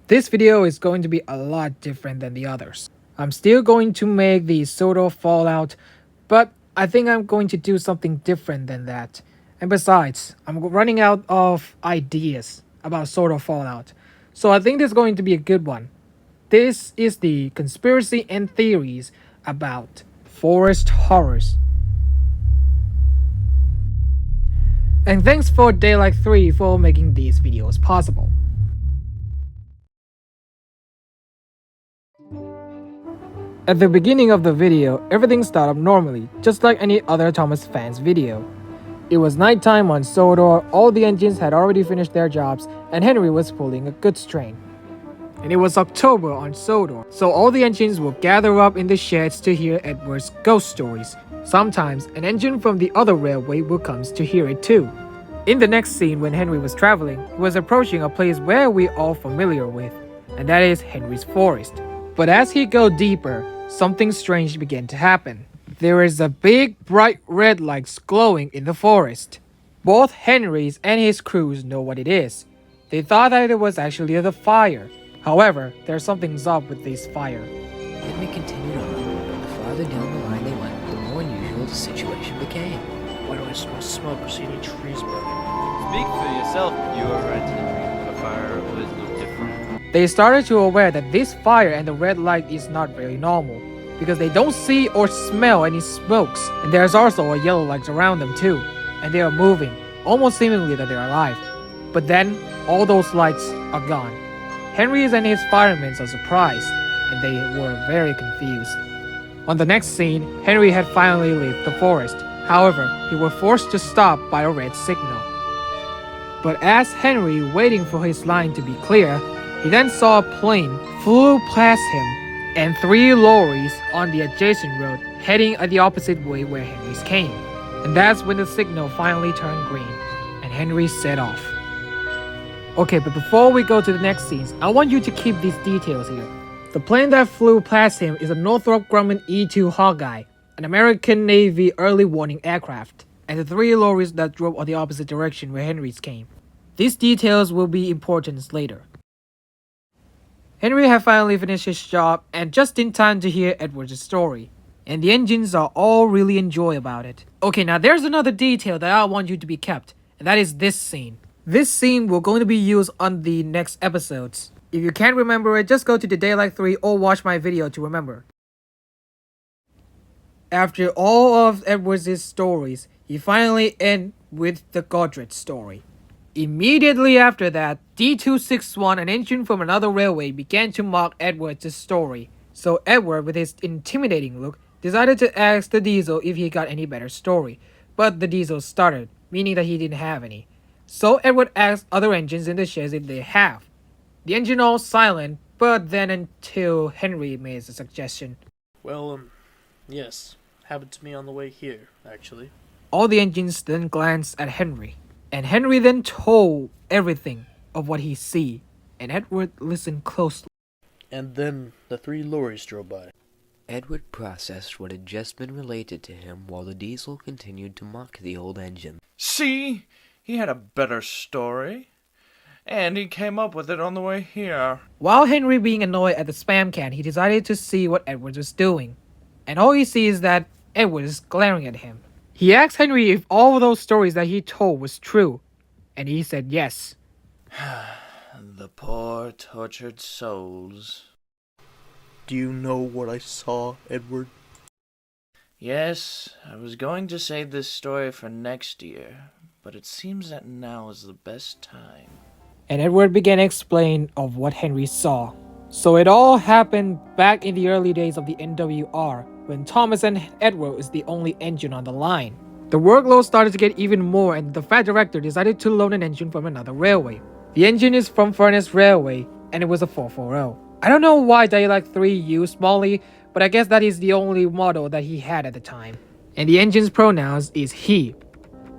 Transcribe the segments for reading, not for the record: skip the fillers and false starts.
This video is going to be a lot different than the others. I'm still going to make the sodor fallout, but I think I'm going to do something different than that. And besides, I'm running out of ideas about sodor fallout, so I think this is going to be a good one. This is the conspiracy and theories about forest horrors. And thanks for Daylight 3 for making these videos possible. At the beginning of the video, everything started normally, just like any other Thomas fans video. It was nighttime on Sodor, all the engines had already finished their jobs, and Henry was pulling a goods train. And it was October on Sodor, so all the engines will gather up in the sheds to hear Edward's ghost stories. Sometimes, an engine from the other railway will come to hear it too. In the next scene, when Henry was traveling, he was approaching a place where we're all familiar with, and that is Henry's forest. But as he goes deeper, something strange began to happen. There is a big bright red light glowing in the forest. Both Henry's and his crews know what it is. They thought that it was actually the fire. However, there's something's up with this fire. Henry continued on, but the farther down the line they went, the more unusual the situation became. Why do I smell smoke or see any trees burning? Speak for yourself. You are right, Henry. The fire always looked different. They started to aware that this fire and the red light is not very normal, because they don't see or smell any smokes, and there's also a yellow light around them too, and they are moving, almost seemingly that they're alive. But then, all those lights are gone. Henry's and his firemen are surprised, and they were very confused. On the next scene, Henry had finally left the forest. However, he was forced to stop by a red signal. But as Henry waiting for his line to be clear, he then saw a plane flew past him and 3 lorries on the adjacent road heading at the opposite way where Henry's came. And that's when the signal finally turned green and Henry set off. Okay, but before we go to the next scenes, I want you to keep these details here. The plane that flew past him is a Northrop Grumman E-2 Hawkeye, an American Navy early warning aircraft, and the 3 lorries that drove on the opposite direction where Henry's came. These details will be important later. Henry had finally finished his job and just in time to hear Edward's story, and the engines are all really enjoy about it. Okay, now there's another detail that I want you to be kept, and that is this scene. This scene will going to be used on the next episodes. If you can't remember it, just go to the Daylight 3 or watch my video to remember. After all of Edward's stories, he finally ends with the Godred story. Immediately after that, D261, an engine from another railway, began to mock Edward's story. So Edward, with his intimidating look, decided to ask the Diesel if he got any better story. But the Diesel started, meaning that he didn't have any. So Edward asked other engines in the sheds if they have. The engine all silent, but then until Henry made a suggestion. Well, yes. Happened to me on the way here, actually. All the engines then glanced at Henry. And Henry then told everything of what he see, and Edward listened closely. And then the 3 lorries drove by. Edward processed what had just been related to him while the Diesel continued to mock the old engine. See? He had a better story. And he came up with it on the way here. While Henry being annoyed at the spam can, he decided to see what Edward was doing. And all he sees is that Edward is glaring at him. He asked Henry if all of those stories that he told was true, and he said yes. The poor tortured souls. Do you know what I saw, Edward? Yes, I was going to save this story for next year, but it seems that now is the best time. And Edward began to explain of what Henry saw. So it all happened back in the early days of the NWR, when Thomas and Edward is the only engine on the line. The workload started to get even more and the Fat Director decided to loan an engine from another railway. The engine is from Furnace Railway and it was a 440. I don't know why Daylight 3 used Molly, but I guess that is the only model that he had at the time. And the engine's pronouns is he.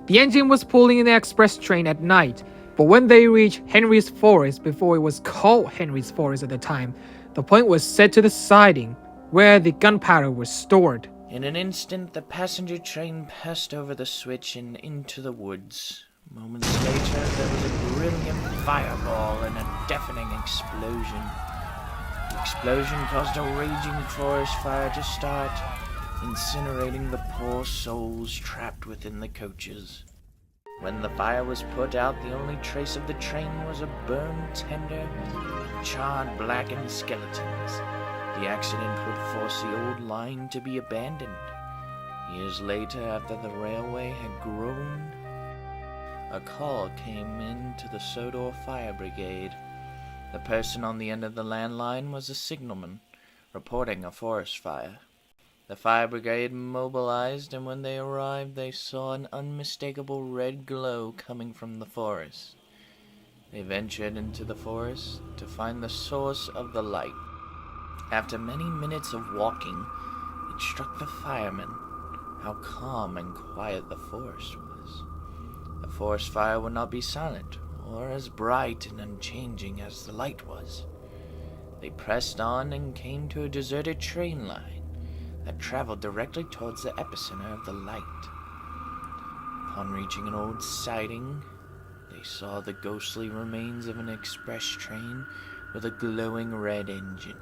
The engine was pulling an express train at night, but when they reached Henry's Forest, before it was called Henry's Forest at the time, the point was set to the siding, where the gunpowder was stored. In an instant, the passenger train passed over the switch and into the woods. Moments later, there was a brilliant fireball and a deafening explosion. The explosion caused a raging forest fire to start, incinerating the poor souls trapped within the coaches. When the fire was put out, the only trace of the train was a burned tender, charred, blackened skeletons. The accident would force the old line to be abandoned. Years later, after the railway had grown, a call came in to the Sodor Fire Brigade. The person on the end of the landline was a signalman, reporting a forest fire. The fire brigade mobilized, and when they arrived, they saw an unmistakable red glow coming from the forest. They ventured into the forest to find the source of the light. After many minutes of walking, it struck the firemen how calm and quiet the forest was. The forest fire would not be silent, or as bright and unchanging as the light was. They pressed on and came to a deserted train line that traveled directly towards the epicenter of the light. Upon reaching an old siding, they saw the ghostly remains of an express train with a glowing red engine.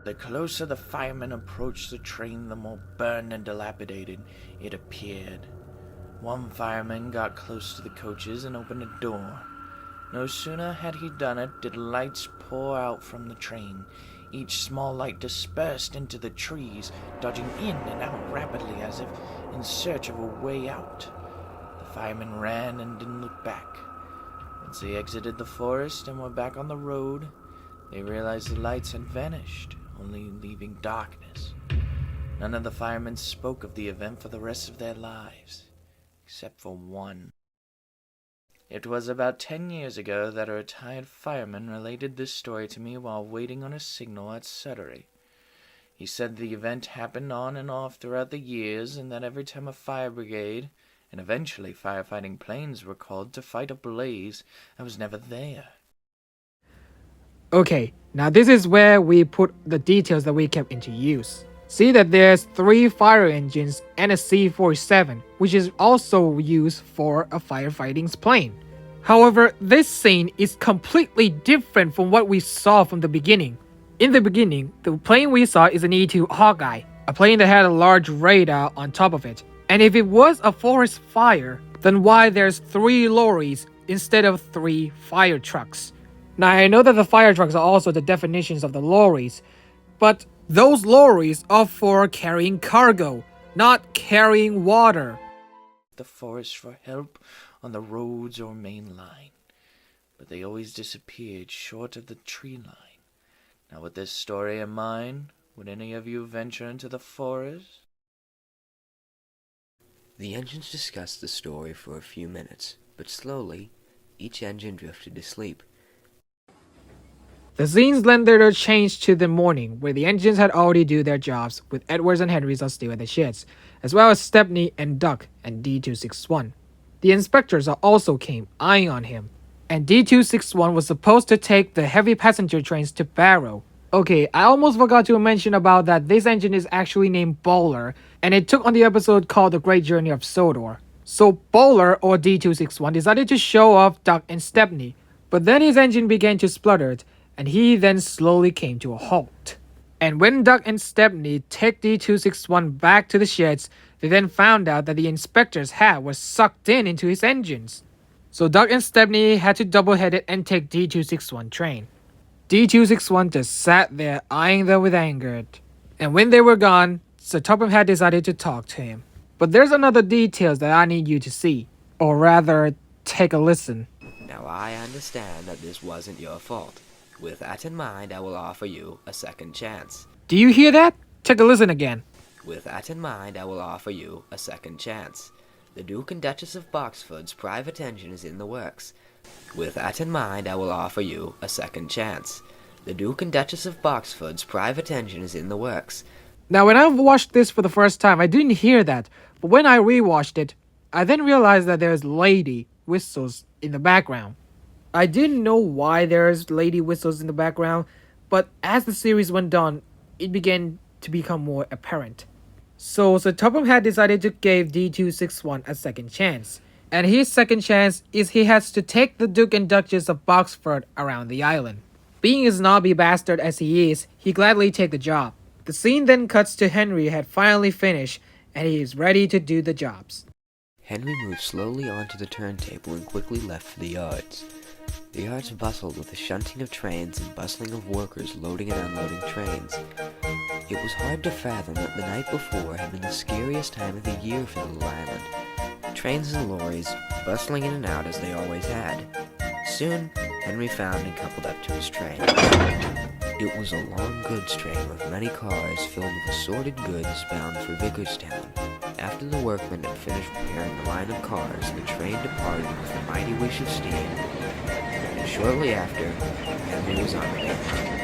The closer the firemen approached the train, the more burned and dilapidated it appeared. One fireman got close to the coaches and opened a door. No sooner had he done it did lights pour out from the train. Each small light dispersed into the trees, dodging in and out rapidly as if in search of a way out. The firemen ran and didn't look back. Once they exited the forest and were back on the road, they realized the lights had vanished, only leaving darkness. None of the firemen spoke of the event for the rest of their lives, except for one. It was about 10 years ago that a retired fireman related this story to me while waiting on a signal at Sudbury. He said the event happened on and off throughout the years, and that every time a fire brigade and eventually firefighting planes were called to fight a blaze, I was never there. Okay, now this is where we put the details that we kept into use. See that there's 3 fire engines and a C-47, which is also used for a firefighting plane. However, this scene is completely different from what we saw from the beginning. In the beginning, the plane we saw is an E-2 Hawkeye, a plane that had a large radar on top of it. And if it was a forest fire, then why there's 3 lorries instead of 3 fire trucks? Now I know that the fire trucks are also the definitions of the lorries, but those lorries are for carrying cargo, not carrying water. The forest for help on the roads or main line, but they always disappeared short of the tree line. Now with this story in mind, would any of you venture into the forest? The engines discussed the story for a few minutes, but slowly, each engine drifted to sleep. The scenes then later changed to the morning, where the engines had already do their jobs, with Edwards and Henrys are still at the sheds, as well as Stepney and Duck and D261. The inspectors also came, eyeing on him, and D261 was supposed to take the heavy passenger trains to Barrow. Okay, I almost forgot to mention about that this engine is actually named Bowler, and it took on the episode called The Great Journey of Sodor. So Bowler, or D261, decided to show off Duck and Stepney, but then his engine began to splutter, and he then slowly came to a halt. And when Duck and Stepney took D261 back to the sheds, they then found out that the inspector's hat was sucked into his engines. So Duck and Stepney had to double-head it and take D261 train. D261 just sat there eyeing them with anger. And when they were gone, Sir Topham had decided to talk to him. But there's another details that I need you to see, or rather, take a listen. Now I understand that this wasn't your fault. With that in mind, I will offer you a second chance. Do you hear that? Take a listen again. With that in mind, I will offer you a second chance. The Duke and Duchess of Boxford's private engine is in the works. With that in mind, I will offer you a second chance. The Duke and Duchess of Boxford's private engine is in the works. Now when I watched this for the first time, I didn't hear that. But when I rewatched it, I then realized that there's lady whistles in the background. I didn't know why there's lady whistles in the background, but as the series went on, it began to become more apparent. So Sir Topham had decided to give D261 a second chance. And his second chance is he has to take the Duke and Duchess of Boxford around the island. Being a snobby bastard as he is, he gladly take the job. The scene then cuts to Henry had finally finished and he is ready to do the jobs. Henry moved slowly onto the turntable and quickly left for the yards. The yards bustled with the shunting of trains and bustling of workers loading and unloading trains. It was hard to fathom that the night before had been the scariest time of the year for the little island. Trains and lorries, bustling in and out as they always had. Soon, Henry found and coupled up to his train. It was a long goods train with many cars filled with assorted goods bound for Vicarstown. After the workmen had finished repairing the line of cars, the train departed with a mighty wish of steam. And shortly after, Henry was on the main line.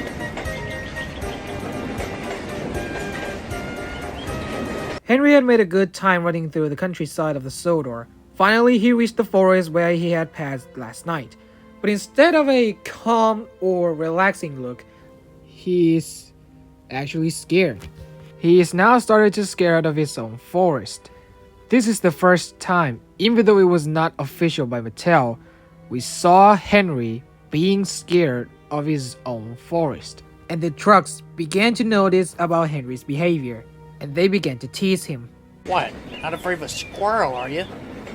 Henry had made a good time running through the countryside of the Sodor. Finally, he reached the forest where he had passed last night. But instead of a calm or relaxing look, he is actually scared. He is now started to scared of his own forest. This is the first time, even though it was not official by Mattel, we saw Henry being scared of his own forest. And the trucks began to notice about Henry's behavior, and they began to tease him. What? Not afraid of a squirrel, are you?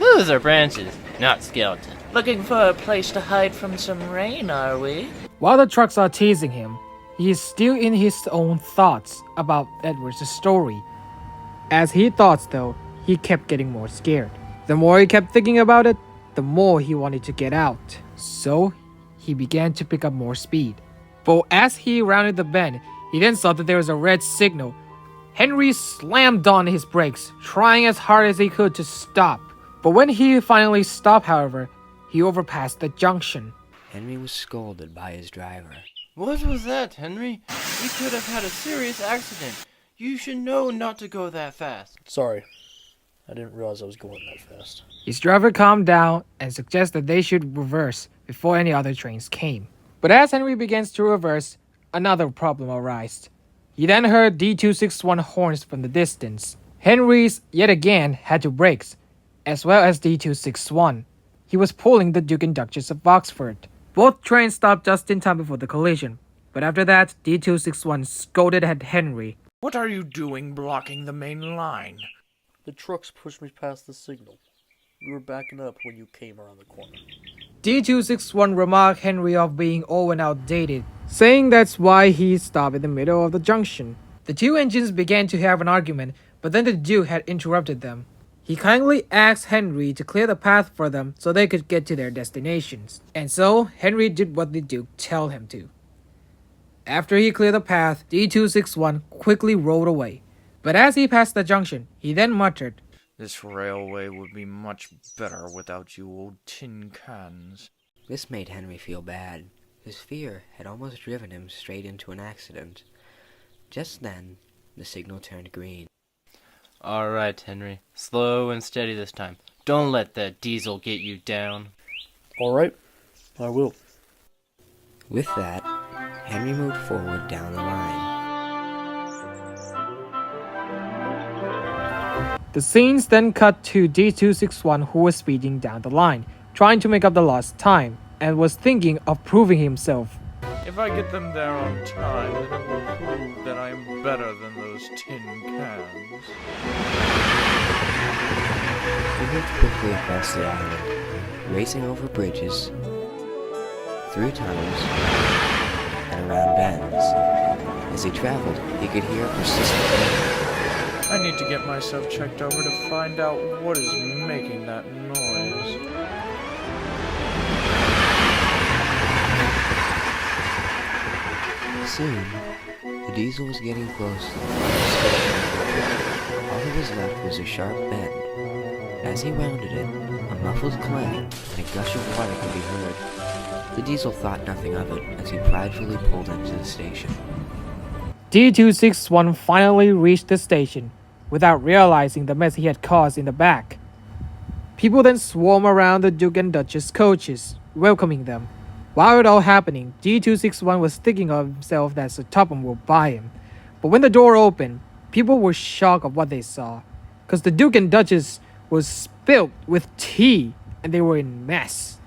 Those are branches, not skeletons. Looking for a place to hide from some rain, are we? While the trucks are teasing him, he is still in his own thoughts about Edward's story. As he thought though, he kept getting more scared. The more he kept thinking about it, the more he wanted to get out. So, he began to pick up more speed. But as he rounded the bend, he then saw that there was a red signal. Henry slammed on his brakes, trying as hard as he could to stop. But when he finally stopped, however, he overpassed the junction. Henry was scolded by his driver. What was that, Henry? You could have had a serious accident. You should know not to go that fast. Sorry. I didn't realize I was going that fast. His driver calmed down and suggested they should reverse before any other trains came. But as Henry begins to reverse, another problem arose. He then heard D261 horns from the distance. Henry's, yet again, had to brakes, as well as D261. He was pulling the Duke and Duchess of Oxford. Both trains stopped just in time before the collision, but after that, D261 scolded at Henry. What are you doing blocking the main line? The trucks pushed me past the signal. We were backing up when you came around the corner. D261 remarked Henry of being old and outdated, saying that's why he stopped in the middle of the junction. The two engines began to have an argument, but then the Duke had interrupted them. He kindly asked Henry to clear the path for them so they could get to their destinations. And so, Henry did what the Duke told him to. After he cleared the path, D261 quickly rode away. But as he passed the junction, he then muttered, This railway would be much better without you old tin cans. This made Henry feel bad. His fear had almost driven him straight into an accident. Just then, the signal turned green. All right, Henry. Slow and steady this time. Don't let that diesel get you down. All right, I will. With that, Henry moved forward down the line. The scenes then cut to D261 who was speeding down the line, trying to make up the lost time, and was thinking of proving himself. If I get them there on time, then it will prove that I am better than those tin cans. He moved quickly across the island, racing over bridges, through tunnels, and around bends. As he traveled, he could hear a persistent echo. I need to get myself checked over to find out what is making that noise. Soon, the diesel was getting close to the final station. All that was left was a sharp bend. As he rounded it, a muffled clang and a gush of water could be heard. The diesel thought nothing of it as he pridefully pulled into the station. D261 finally reached the station, without realizing the mess he had caused in the back. People then swarmed around the Duke and Duchess coaches, welcoming them. While it all happening, D261 was thinking of himself that Sir Topham will buy him. But when the door opened, people were shocked of what they saw, because the Duke and Duchess was filled with tea, and they were in mess.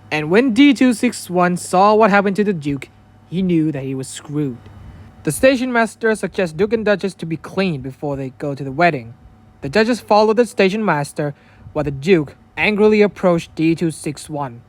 And when D261 saw what happened to the Duke, he knew that he was screwed. The station master suggests Duke and Duchess to be cleaned before they go to the wedding. The Duchess followed the station master, while the Duke angrily approached D261.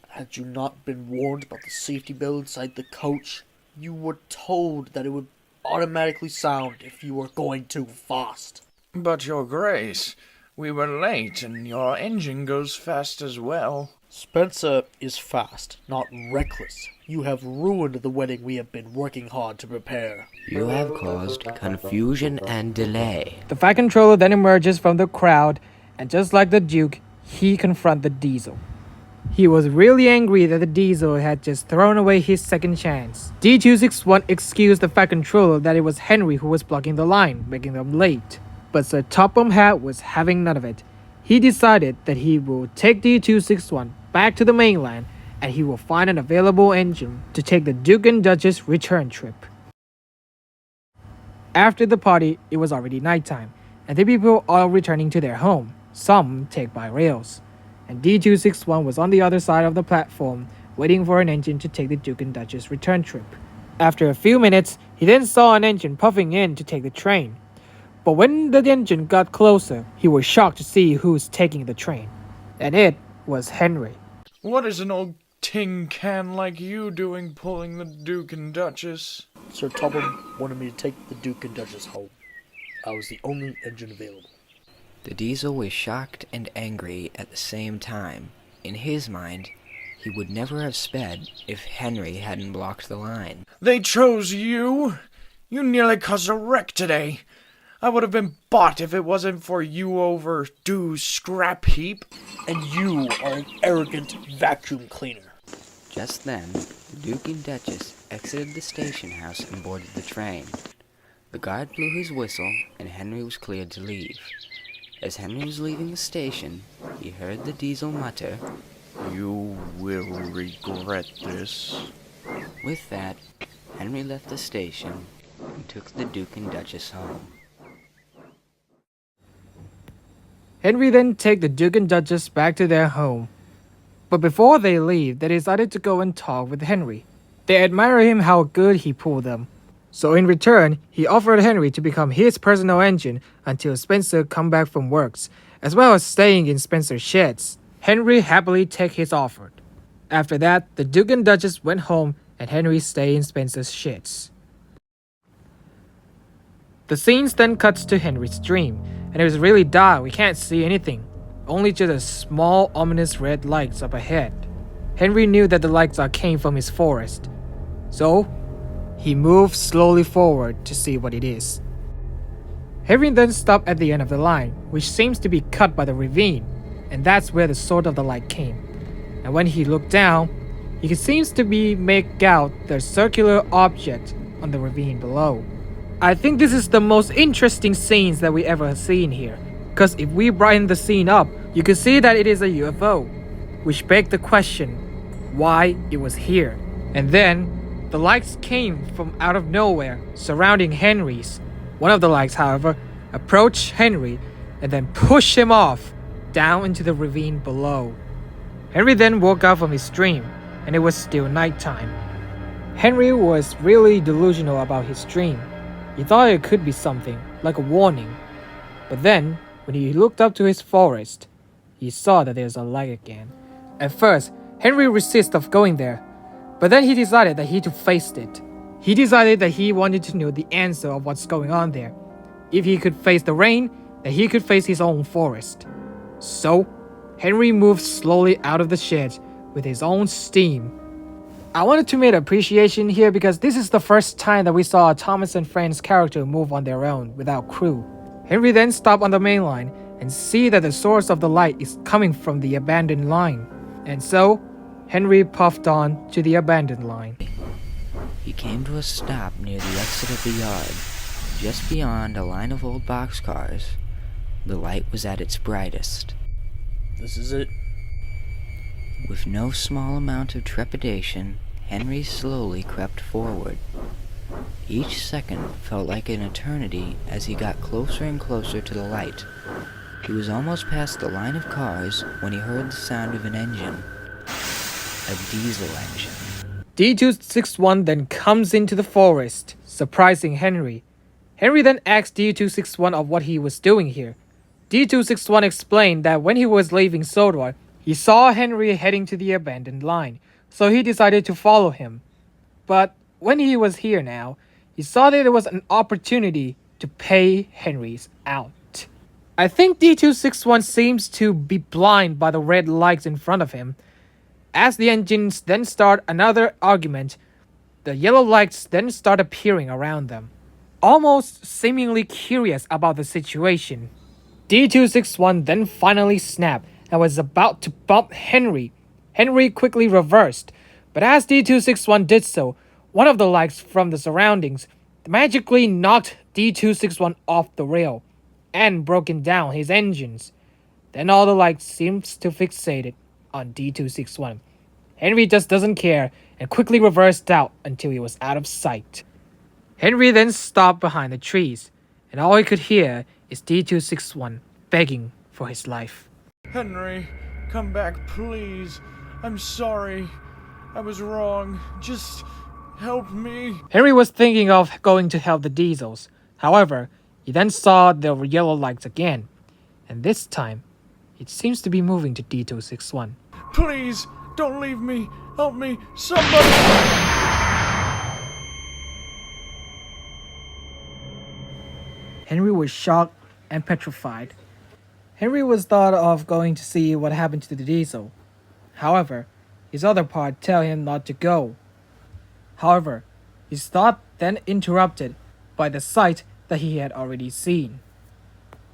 Had you not been warned about the safety bell inside the coach, you were told that it would automatically sound if you were going too fast. But your grace, we were late and your engine goes fast as well. Spencer is fast, not reckless. You have ruined the wedding we have been working hard to prepare. You have caused confusion and delay. The Fat Controller then emerges from the crowd, and just like the Duke, he confronted the Diesel. He was really angry that the Diesel had just thrown away his second chance. D261 excused the Fat Controller that it was Henry who was blocking the line, making them late. But Sir Topham Hatt was having none of it. He decided that he will take D261 back to the mainland, and he will find an available engine to take the Duke and Duchess return trip. After the party, it was already nighttime, and the people are returning to their home. Some take by rails, and D261 was on the other side of the platform, waiting for an engine to take the Duke and Duchess return trip. After a few minutes, he then saw an engine puffing in to take the train. But when the engine got closer, he was shocked to see who's taking the train. And it was Henry. What is an old tin can like you doing pulling the Duke and Duchess? Sir Topham wanted me to take the Duke and Duchess home. I was the only engine available. The Diesel was shocked and angry at the same time. In his mind, he would never have sped if Henry hadn't blocked the line. They chose you! You nearly caused a wreck today. I would have been bought if it wasn't for you overdue scrap heap. And you are an arrogant vacuum cleaner. Just then, the Duke and Duchess exited the station house and boarded the train. The guard blew his whistle, and Henry was cleared to leave. As Henry was leaving the station, he heard the Diesel mutter, You will regret this. With that, Henry left the station and took the Duke and Duchess home. Henry then take the Duke and Duchess back to their home. But before they leave, they decided to go and talk with Henry. They admire him how good he pulled them. So in return, he offered Henry to become his personal engine until Spencer come back from works, as well as staying in Spencer's sheds. Henry happily take his offer. After that, the Duke and Duchess went home and Henry stayed in Spencer's sheds. The scenes then cuts to Henry's dream, and it was really dark, we can't see anything. Only just a small ominous red lights up ahead. Henry knew that the lights came from his forest. So, he moved slowly forward to see what it is. Henry then stopped at the end of the line, which seems to be cut by the ravine, and that's where the source of the light came. And when he looked down, he seems to make out the circular object on the ravine below. I think this is the most interesting scenes that we ever have seen here, because if we brighten the scene up, you can see that it is a UFO, which begs the question, why it was here. And then, the lights came from out of nowhere, surrounding Henry's. One of the lights, however, approached Henry and then pushed him off, down into the ravine below. Henry then woke up from his dream, and it was still nighttime. Henry was really delusional about his dream. He thought it could be something, like a warning. But then, when he looked up to his forest, he saw that there's a light again. At first, Henry resisted of going there, but then he decided that he to face it. He decided that he wanted to know the answer of what's going on there. If he could face the rain, then he could face his own forest. So, Henry moved slowly out of the shed with his own steam. I wanted to make an appreciation here because this is the first time that we saw a Thomas and Friends character move on their own without crew. Henry then stopped on the main line and see that the source of the light is coming from the abandoned line. And so, Henry puffed on to the abandoned line. He came to a stop near the exit of the yard. Just beyond a line of old boxcars, the light was at its brightest. This is it. With no small amount of trepidation, Henry slowly crept forward. Each second felt like an eternity as he got closer and closer to the light. He was almost past the line of cars when he heard the sound of an engine. A diesel engine. D261 then comes into the forest, surprising Henry. Henry then asked D261 of what he was doing here. D261 explained that when he was leaving Sodor, he saw Henry heading to the abandoned line, so he decided to follow him. But when he was here now, he saw that there was an opportunity to pay Henry's out. I think D261 seems to be blind by the red lights in front of him. As the engines then start another argument, the yellow lights then start appearing around them, almost seemingly curious about the situation. D261 then finally snapped and was about to bump Henry. Henry quickly reversed, but as D261 did so, one of the lights from the surroundings magically knocked D261 off the rail and broken down his engines. Then all the lights seems to fixated on D261. Henry just doesn't care and quickly reversed out until he was out of sight. Henry then stopped behind the trees, and all he could hear is D261 begging for his life. Henry, come back, please. I'm sorry. I was wrong. Just help me. Henry was thinking of going to help the diesels. However, he then saw the yellow lights again, and this time, it seems to be moving to D261. Please, don't leave me. Help me. Somebody. Henry was shocked and petrified. Henry was thought of going to see what happened to the diesel. However, his other part tell him not to go. However, his thought then interrupted by the sight that he had already seen.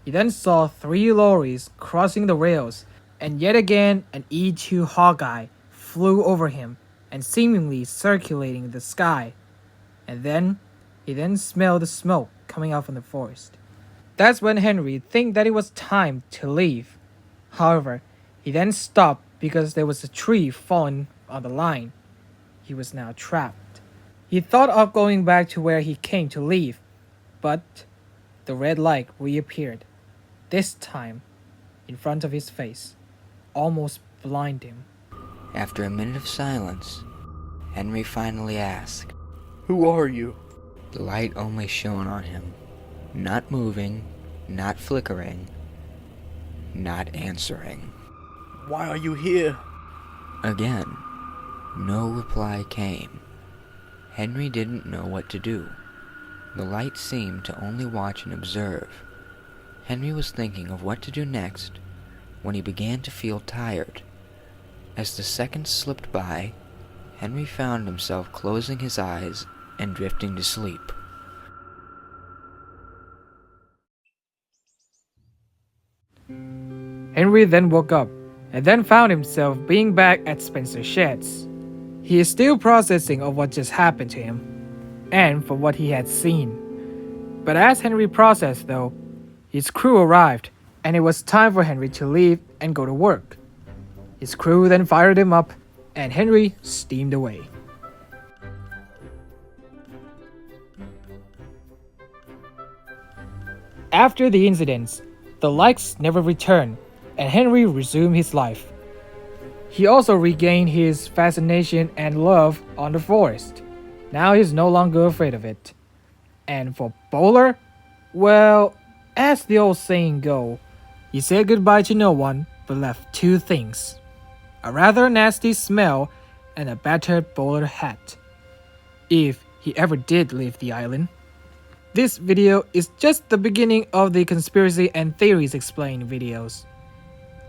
He then saw 3 lorries crossing the rails, and yet again an E2 Hawkeye flew over him and seemingly circulating the sky. And then, he then smelled the smoke coming out from the forest. That's when Henry think that it was time to leave. However, he then stopped because there was a tree fallen on the line. He was now trapped. He thought of going back to where he came to leave, but the red light reappeared, this time in front of his face, almost blinding him. After a minute of silence, Henry finally asked. Who are you? The light only shone on him, not moving, not flickering, not answering. Why are you here? Again, no reply came. Henry didn't know what to do. The light seemed to only watch and observe. Henry was thinking of what to do next when he began to feel tired. As the seconds slipped by, Henry found himself closing his eyes and drifting to sleep. Henry then woke up and then found himself being back at Spencer's sheds. He is still processing of what just happened to him and from what he had seen. But as Henry processed though, his crew arrived and it was time for Henry to leave and go to work. His crew then fired him up and Henry steamed away. After the incidents, the lights never returned and Henry resumed his life. He also regained his fascination and love on the forest. Now he's no longer afraid of it. And for Bowler, well, as the old saying go, he said goodbye to no one but left 2 things. A rather nasty smell and a battered bowler hat. If he ever did leave the island. This video is just the beginning of the conspiracy and theories explained videos.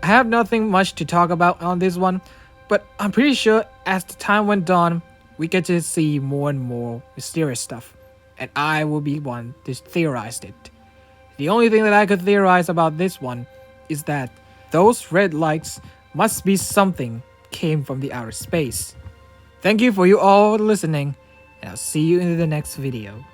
I have nothing much to talk about on this one, but I'm pretty sure as the time went on, we get to see more and more mysterious stuff, and I will be one to theorize it. The only thing that I could theorize about this one is that those red lights must be something came from the outer space. Thank you for you all listening, and I'll see you in the next video.